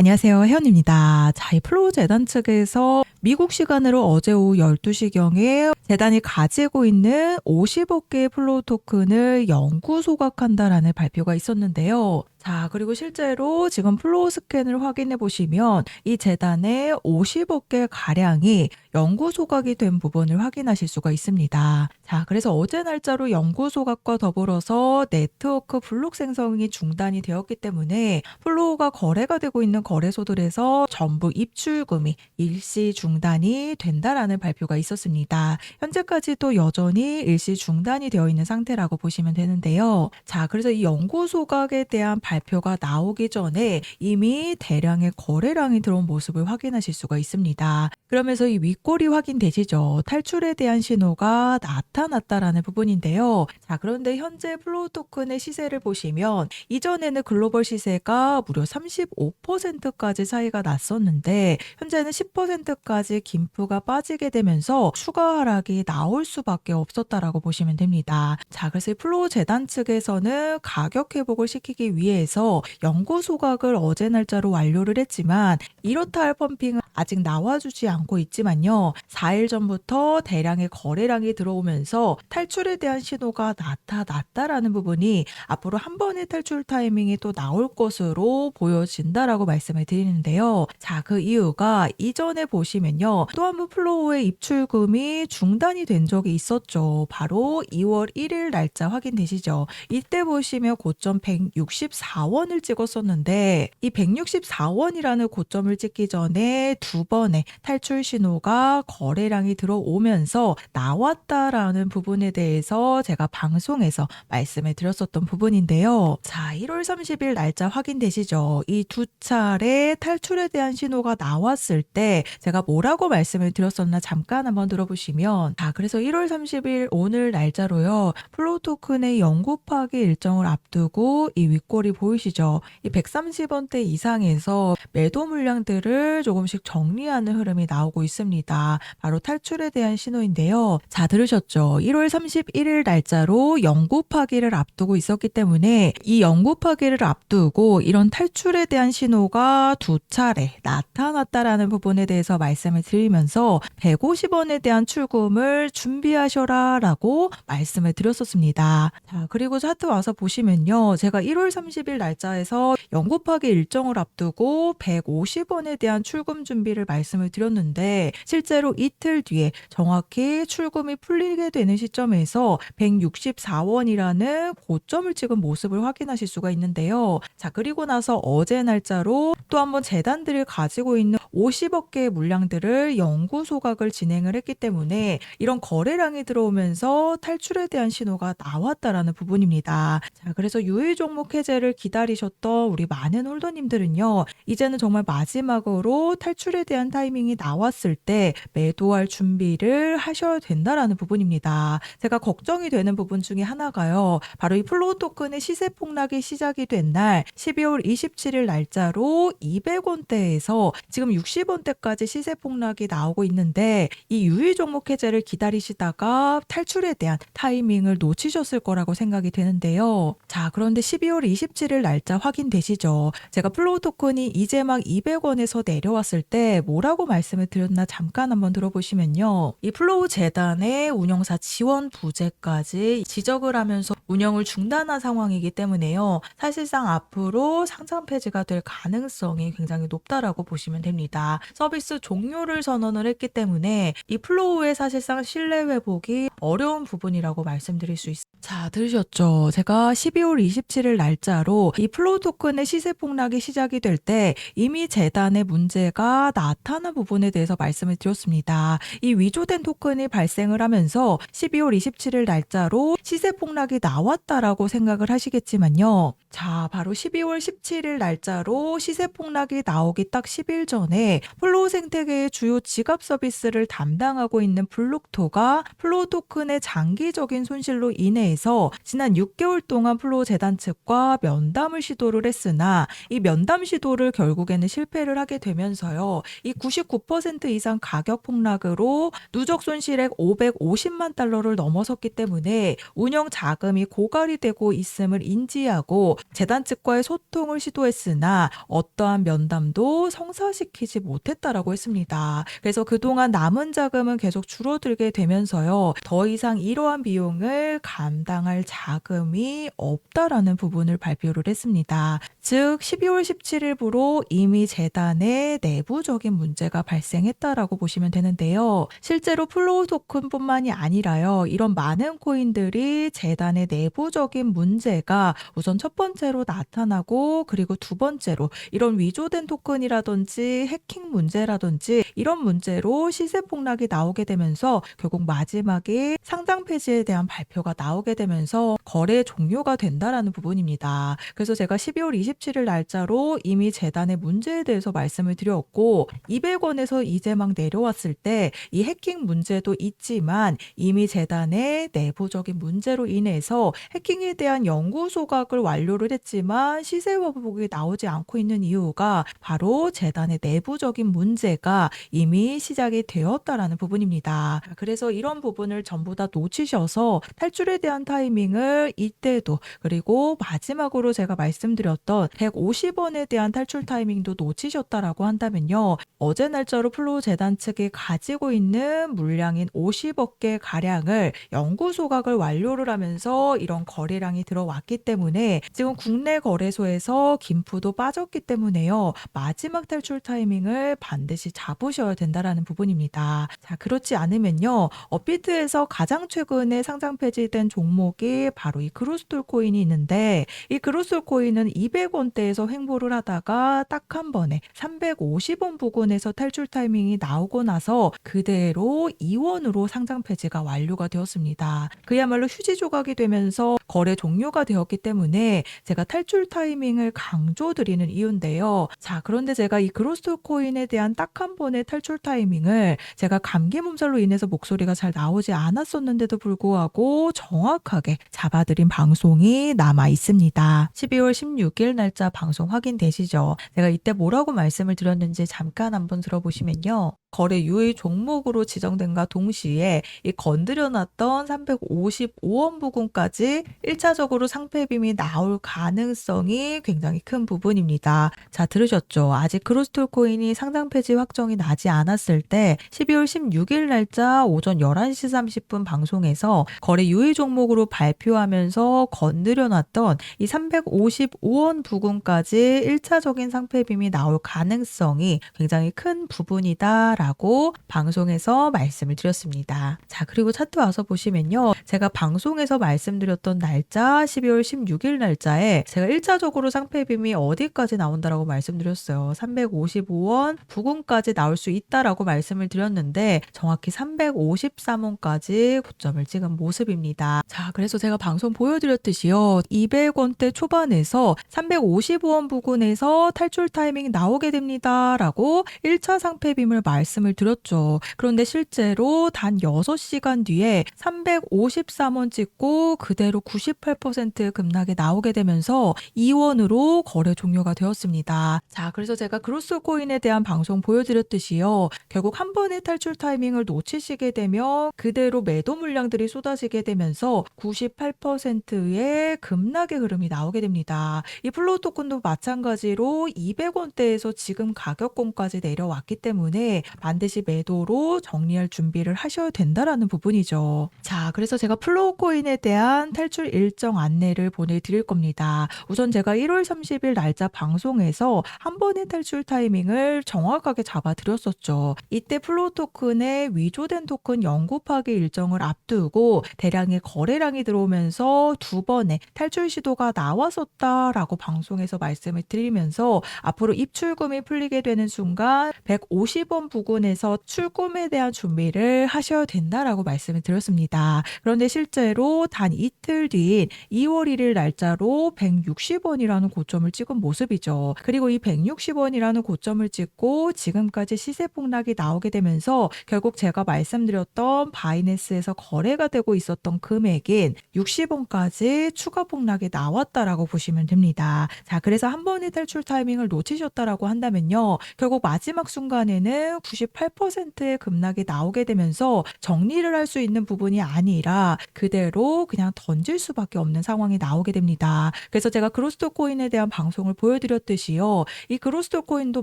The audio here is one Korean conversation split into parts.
안녕하세요. 혜연입니다. 자, 이 플로우 재단 측에서 미국 시간으로 어제 오후 12시경에 재단이 가지고 있는 50억 개의 플로우 토큰을 영구 소각한다라는 발표가 있었는데요. 자, 그리고 실제로 지금 플로우 스캔을 확인해 보시면 이 재단의 50억 개 가량이 영구 소각이 된 부분을 확인하실 수가 있습니다. 자, 그래서 어제 날짜로 영구 소각과 더불어서 네트워크 블록 생성이 중단이 되었기 때문에 플로우가 거래가 되고 있는 거래소들에서 전부 입출금이 일시 중단이 된다라는 발표가 있었습니다. 현재까지도 여전히 일시 중단이 되어 있는 상태라고 보시면 되는데요. 자, 그래서 이 영구 소각에 대한 발표가 나오기 전에 이미 대량의 거래량이 들어온 모습을 확인하실 수가 있습니다. 그러면서 이 윗골이 확인되시죠? 탈출에 대한 신호가 나타났다라는 부분인데요. 자, 그런데 현재 플로우 토큰의 시세를 보시면 이전에는 글로벌 시세가 무려 35%까지 차이가 났었는데 현재는 10%까지 김프가 빠지게 되면서 추가 하락이 나올 수밖에 없었다라고 보시면 됩니다. 자, 그래서 이 플로우 재단 측에서는 가격 회복을 시키기 위해서 영구 소각을 어제 날짜로 완료를 했지만 이렇다 할 펌핑은 아직 나와주지 않고 있지만요. 4일 전부터 대량의 거래량이 들어오면서 탈출에 대한 신호가 나타났다라는 부분이 앞으로 한 번의 탈출 타이밍이 또 나올 것으로 보여진다라고 말씀을 드리는데요. 자, 그 이유가 이전에 보시면요. 또 한 번 플로우의 입출금이 중단이 된 적이 있었죠. 바로 2월 1일 날짜 확인되시죠? 이때 보시면 고점 164원을 찍었었는데 이 164원이라는 고점을 찍기 전에 두 번의 탈출 신호가 거래량이 들어오면서 나왔다라는 부분에 대해서 제가 방송에서 말씀을 드렸었던 부분인데요. 자, 1월 30일 날짜 확인되시죠? 이 두 차례 탈출에 대한 신호가 나왔을 때 제가 뭐라고 말씀을 드렸었나 잠깐 한번 들어보시면 자, 그래서 1월 30일 오늘 날짜로요. 플로우 토큰의 영구 파기 일정을 앞두고 이 윗골이 보이시죠? 이 130원대 이상에서 매도 물량들을 조금씩 정리하는 흐름이 나오고 있습니다. 바로 탈출에 대한 신호인데요. 자, 들으셨죠? 1월 31일 날짜로 영구 파기를 앞두고 있었기 때문에 이 영구 파기를 앞두고 이런 탈출에 대한 신호가 두 차례 나타났다라는 부분에 대해서 말씀을 드리면서 150원에 대한 출금을 준비하셔라 라고 말씀을 드렸었습니다. 자, 그리고 차트 와서 보시면요. 제가 1월 30일 날짜에서 영구 파기 일정을 앞두고 150원에 대한 출금 준비를 말씀을 드렸는데 실제로 이틀 뒤에 정확히 출금이 풀리게 되는 시점에서 164원이라는 고점을 찍은 모습을 확인하실 수가 있는데요. 자, 그리고 나서 어제 날짜로 또 한번 재단들이 가지고 있는 50억 개의 물량들을 영구 소각을 진행을 했기 때문에 이런 거래량이 들어오면서 탈출에 대한 신호가 나왔다라는 부분입니다. 자, 그래서 유의 종목 해제를 기다리셨던 우리 많은 홀더님들은요. 이제는 정말 마지막으로 탈출에 대한 타이밍이 나왔을 때 매도할 준비를 하셔야 된다라는 부분입니다. 제가 걱정이 되는 부분 중에 하나가요. 바로 이 플로우 토큰의 시세 폭락이 시작이 된 날 12월 27일 날짜로 200원대에서 지금 60원대까지 시세 폭락이 나오고 있는데 이 유의 종목 해제를 기다리시다가 탈출에 대한 타이밍을 놓치셨을 거라고 생각이 되는데요. 자, 그런데 12월 27일 날짜 확인되시죠? 제가 플로우 토큰이 이제 막 200원에서 내려왔을 때 뭐라고 말씀을 드렸나 잠깐 한번 들어보시면요. 이 플로우 재단의 운영사 지원 부재까지 지적을 하면서 운영을 중단한 상황이기 때문에요. 사실상 앞으로 상장 폐지가 될 가능성이 굉장히 높다라고 보시면 됩니다. 서비스 종료를 선언을 했기 때문에 이 플로우의 사실상 신뢰 회복이 어려운 부분이라고 말씀드릴 수 있습니다. 자, 들으셨죠? 제가 12월 27일 날짜로 이 플로우 토큰의 시세 폭락이 시작이 될 때 이미 재단의 문제가 나타난 부분에 대해서 말씀을 드렸습니다. 이 위조된 토큰이 발생을 하면서 12월 27일 날짜로 시세 폭락이 나왔다라고 생각을 하시겠지만요. 자, 바로 12월 17일 날짜로 시세 폭락이 나오기 딱 10일 전에 때문에 플로우 생태계의 주요 지갑 서비스를 담당하고 있는 블록토가 플로우 토큰의 장기적인 손실로 인해서 지난 6개월 동안 플로우 재단 측과 면담을 시도를 했으나 이 면담 시도를 결국에는 실패를 하게 되면서요. 이 99% 이상 가격 폭락으로 누적 손실액 550만 달러를 넘어섰기 때문에 운영 자금이 고갈이 되고 있음을 인지하고 재단 측과의 소통을 시도했으나 어떠한 면담도 성사시키지 못했다라고 했습니다. 그래서 그동안 남은 자금은 계속 줄어들게 되면서요. 더 이상 이러한 비용을 감당할 자금이 없다라는 부분을 발표를 했습니다. 즉 12월 17일부로 이미 재단에 내부적인 문제가 발생했다라고 보시면 되는데요. 실제로 플로우 토큰뿐만이 아니라요. 이런 많은 코인들이 재단의 내부적인 문제가 우선 첫 번째로 나타나고 그리고 두 번째로 이런 위조된 토큰이라든지 해킹 문제라든지 이런 문제로 시세 폭락이 나오게 되면서 결국 마지막에 상장 폐지에 대한 발표가 나오게 되면서 거래 종료가 된다라는 부분입니다. 그래서 제가 12월 27일 날짜로 이미 재단의 문제에 대해서 말씀을 드렸고 200원에서 이제 막 내려왔을 때 이 해킹 문제도 있지만 이미 재단의 내부적인 문제로 인해서 해킹에 대한 연구 소각을 완료를 했지만 시세 회복이 나오지 않고 있는 이유가 바로 재단의 내부적인 문제가 이미 시작이 되었다라는 부분입니다. 그래서 이런 부분을 전부 다 놓치셔서 탈출에 대한 타이밍을 이때도 그리고 마지막으로 제가 말씀드렸던 150원에 대한 탈출 타이밍도 놓치셨다라고 한다면요. 어제 날짜로 플로우 재단 측이 가지고 있는 물량인 50억 개 가량을 연구 소각을 완료를 하면서 이런 거래량이 들어왔기 때문에 지금 국내 거래소에서 김프도 빠졌기 때문에요. 마지막 탈출 타이밍을 반드시 잡으셔야 된다라는 부분입니다. 자, 그렇지 않으면요. 업비트에서 가장 최근에 상장 폐지된 종목이 바로 이 그로스톨 코인이 있는데 이 그로스톨 코인은 200원대에서 횡보를 하다가 딱 한 번에 350원 부근에서 탈출 타이밍이 나오고 나서 그대로 2원으로 상장 폐지가 완료가 되었습니다. 그야말로 휴지 조각이 되면서 거래 종료가 되었기 때문에 제가 탈출 타이밍을 강조드리는 이유인데요. 자, 그런데 제가 이 그로스톨 코인에 대한 딱 한 번의 탈출 타이밍을 제가 감기 몸살로 인해서 목소리가 잘 나오지 않았었는데도 불구하고 정확하게 잡아드린 방송이 남아 있습니다. 12월 16일 날짜 방송 확인되시죠? 제가 이때 뭐라고 말씀을 드렸는지 잠깐 한번 들어보시면요. 거래 유의 종목으로 지정된과 동시에 이 건드려놨던 355원 부근까지 1차적으로 상패빔이 나올 가능성이 굉장히 큰 부분입니다. 자, 들으셨죠? 아직 그로스톨 코인이 상장 폐지 확정이 나지 않았을 때 12월 16일 날짜 오전 11시 30분 방송에서 거래 유의 종목으로 발표하면서 건드려놨던 이 355원 부근까지 1차적인 상패빔이 나올 가능성이 굉장히 큰 부분이다 라고 방송에서 말씀을 드렸습니다. 자, 그리고 차트 와서 보시면요. 제가 방송에서 말씀드렸던 날짜 12월 16일 날짜에 제가 1차적으로 상패빔이 어디까지 나온다라고 말씀드렸어요. 355원 부근까지 나올 수 있다라고 말씀을 드렸는데 정확히 353원까지 고점을 찍은 모습입니다. 자, 그래서 제가 방송 보여드렸듯이요. 200원대 초반에서 355원 부근에서 탈출 타이밍 나오게 됩니다. 라고 1차 상패빔을 말씀을 드렸죠. 그런데 실제로 단 6시간 뒤에 353원 찍고 그대로 98% 급락이 나오게 되면서 2원으로 거래 종료가 되었습니다. 자, 그래서 제가 그로스 코인에 대한 방송 보여드렸듯이요. 결국 한 번의 탈출 타이밍을 놓치시게 되면 그대로 매도 물량들이 쏟아지게 되면서 98%의 급락의 흐름이 나오게 됩니다. 이 플로우 토큰도 마찬가지로 200원대에서 지금 가격권까지 내려왔기 때문에 반드시 매도로 정리할 준비를 하셔야 된다라는 부분이죠. 자, 그래서 제가 플로우 코인에 대한 탈출 일정 안내를 보내드릴 겁니다. 우선 제가 1월 30일 날짜 방송에서 한 번의 탈출 타이밍을 정확하게 잡아드렸었죠. 이때 플로우 토큰의 위조된 토큰 연구파기 일정을 앞두고 대량의 거래량이 들어오면서 두 번의 탈출 시도가 나왔었다라고 방송에서 말씀을 드리면서 앞으로 입출금이 풀리게 되는 순간 150원 부근 부근에서 출금에 대한 준비를 하셔야 된다라고 말씀을 드렸습니다. 그런데 실제로 단 이틀 뒤인 2월 1일 날짜로 160원이라는 고점을 찍은 모습이죠. 그리고 이 160원이라는 고점을 찍고 지금까지 시세 폭락이 나오게 되면서 결국 제가 말씀드렸던 바이낸스에서 거래가 되고 있었던 금액인 60원까지 추가 폭락이 나왔다라고 보시면 됩니다. 자, 그래서 한 번의 탈출 타이밍을 놓치셨다라고 한다면요. 결국 마지막 순간에는 98%의 급락이 나오게 되면서 정리를 할 수 있는 부분이 아니라 그대로 그냥 던질 수밖에 없는 상황이 나오게 됩니다. 그래서 제가 그로스토 코인에 대한 방송을 보여드렸듯이요. 이 그로스토 코인도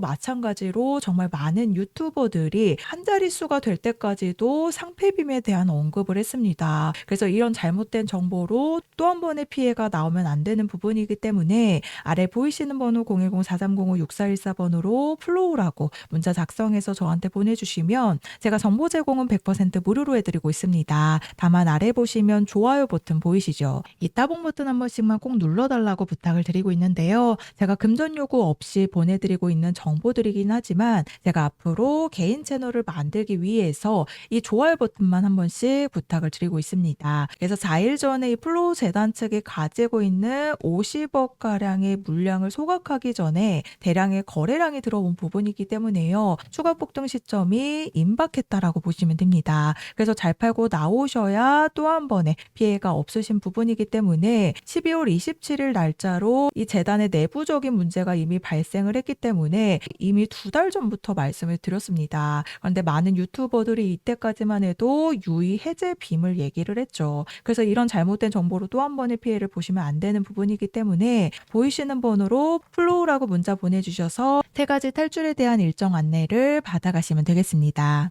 마찬가지로 정말 많은 유튜버들이 한 자릿수가 될 때까지도 상패빔에 대한 언급을 했습니다. 그래서 이런 잘못된 정보로 또 한 번의 피해가 나오면 안 되는 부분이기 때문에 아래 보이시는 번호 010-4305-6414번으로 플로우라고 문자 작성해서 저한테 보내주시면 제가 정보 제공은 100% 무료로 해드리고 있습니다. 다만 아래 보시면 좋아요 버튼 보이시죠? 이 따봉 버튼 한 번씩만 꼭 눌러달라고 부탁을 드리고 있는데요. 제가 금전 요구 없이 보내드리고 있는 정보들이긴 하지만 제가 앞으로 개인 채널을 만들기 위해서 이 좋아요 버튼만 한 번씩 부탁을 드리고 있습니다. 그래서 4일 전에 이 플로우 재단 측이 가지고 있는 50억 가량의 물량을 소각하기 전에 대량의 거래량이 들어온 부분이기 때문에요. 추가 폭등 시점이 임박했다라고 보시면 됩니다. 그래서 잘 팔고 나오셔야 또 한 번의 피해가 없으신 부분이기 때문에 12월 27일 날짜로 이 재단의 내부적인 문제가 이미 발생을 했기 때문에 이미 2달 전부터 말씀을 드렸습니다. 그런데 많은 유튜버들이 이때까지만 해도 유의 해제 빔을 얘기를 했죠. 그래서 이런 잘못된 정보로 또 한 번의 피해를 보시면 안 되는 부분이기 때문에 보이시는 번호로 플로우라고 문자 보내주셔서 3가지 탈출에 대한 일정 안내를 받아가시면 되겠습니다.